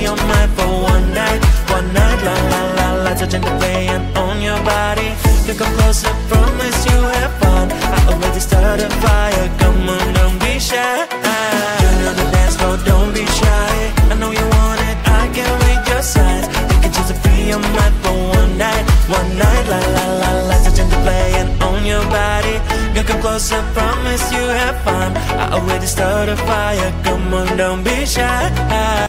your mind for one night, la la la la. Touch and play and own your body. You come closer, promise you have fun. I already started a fire, come on, don't be shy. Turn on the dance floor, don't be shy. I know you want it, I can read your signs. You can choose to free your mind for one night, la la la la. Touch and play and own your body. You come closer, promise you have fun. I already started a fire, come on, don't be shy.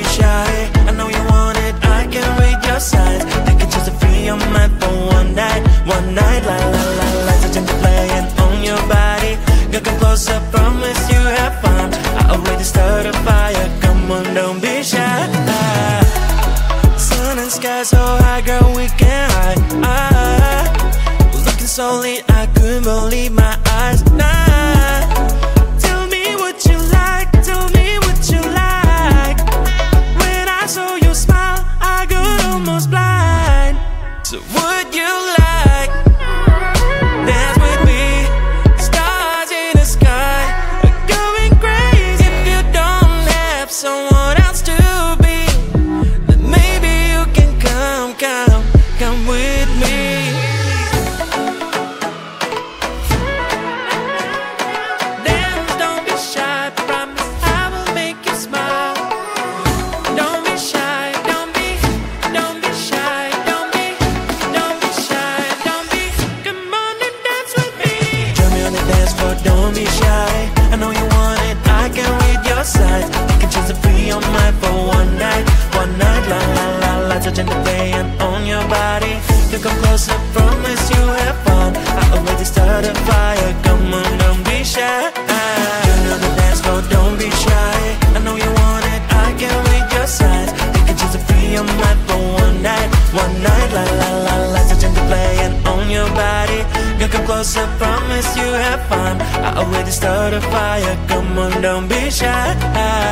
be shy. I know you want it, I can read your signs. You can choose to free your mind for one night. One night, la la la, lights are gently playing on your body. Girl, come closer, promise you have fun. I already started a fire, come on, don't be shy. Sun and sky so high, girl, we can hide. Looking so lit, I couldn't believe my eyes. Nah, tell me what you like, tell me what you like. When I saw your smile, I got almost blind. So would you like dance with me? Stars in the sky are going crazy. If you don't have someone else to be, then maybe you can come with me. Dance, don't be shy, promise I will make you smile. Don't be shy, don't be shy, don't be shy, don't be. Come on and dance with me. Join me on the dance floor, don't be shy. I know you want it, I can read your signs. You can choose to free your mind for one night. One night, la la la, lights are gently playing on your body. You come closer, promise you have fun. I already started a fire, come on, don't be shy. Join me on the dance floor, don't be shy. I know you want it, I can read your signs. You can choose to free your mind for one night. One night, la la la, lights are gently playing on your body. Girl, come closer, promise you have fun. I already started a fire, come on, don't be shy.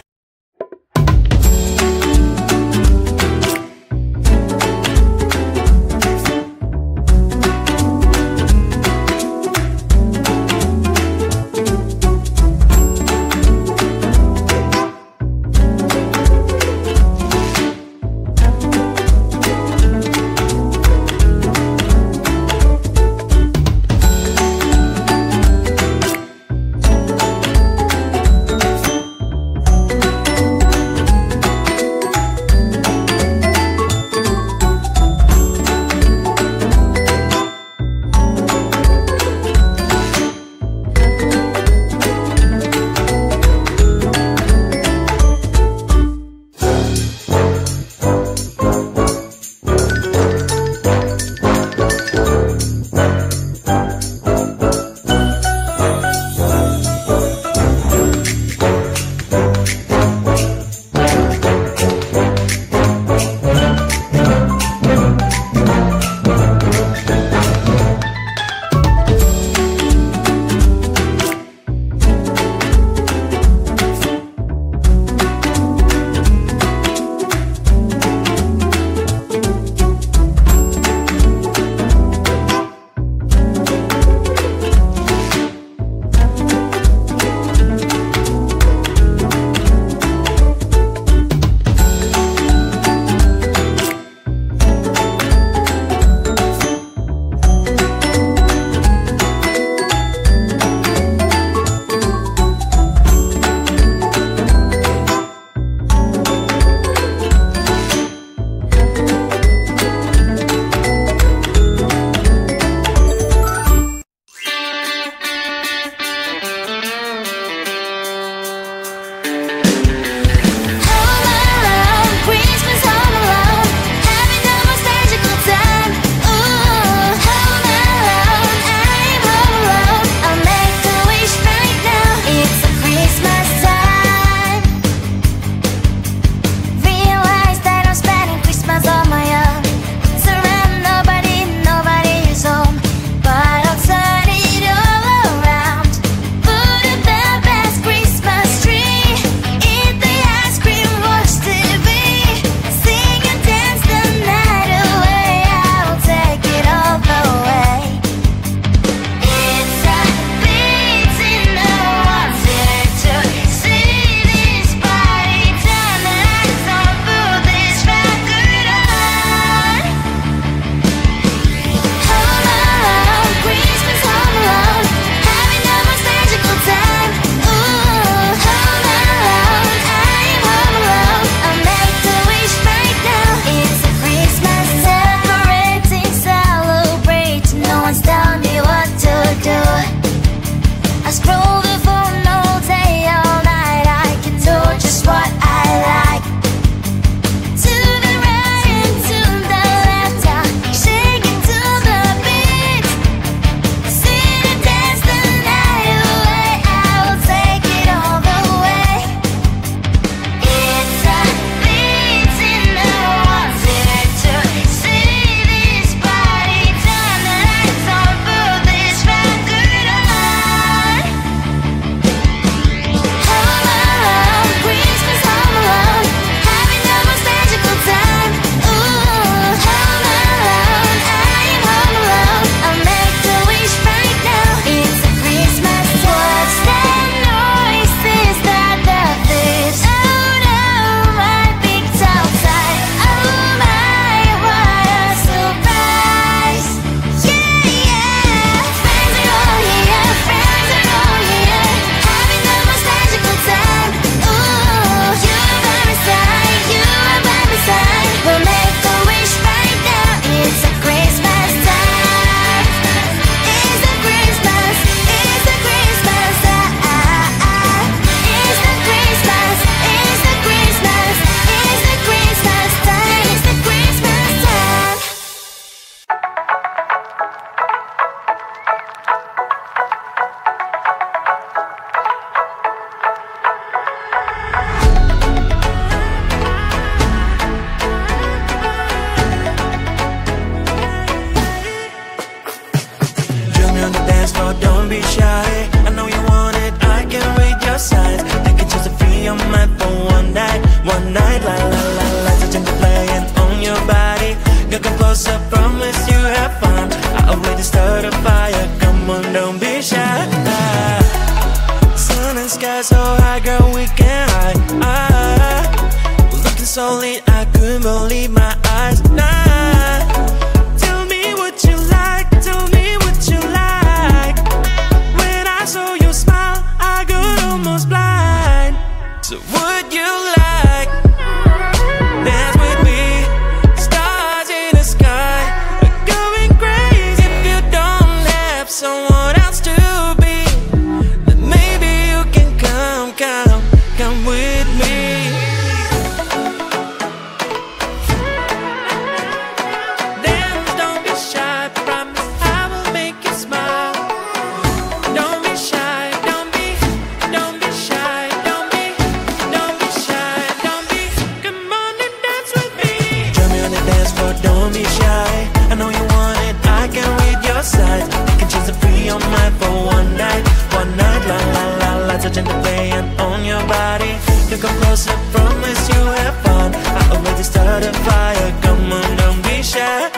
be shy. I know you want it, I can read your signs. You can choose to free your mind for one night. La la la la, so change the play and own your body. Girl, come closer, promise you have fun. I already started a fire, come on, don't be shy. Sun and sky so high, girl, we can hide. Looking so lit, I couldn't believe my eyes. Tell me what you like, tell me what you like. When I saw your smile, I got almost blind. So would you like dance with me? Stars in the sky are going crazy. If you don't have someone else to be, then maybe you can come with me. Dance, don't be shy, promise I will make you smile. Don't be shy, don't be shy, don't be shy, don't be. Come on and dance with me. Join me on the dance floor, don't be shy. I know you want it, I can read your signs. You can choose to free your mind for one night. La la la la, touching the play and own your body. You come closer, promise you have fun. I already started a fire, come on, don't be shy.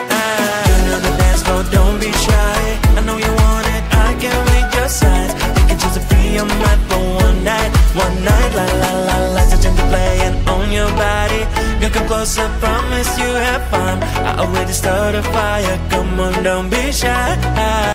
Join me on the dance floor, don't be shy. I know you want it, I can read your signs. You can choose to free your mind for one night. La la la la, touching the play and own your body. Girl, come closer, promise you have fun. I already started a fire, come on, don't be shy.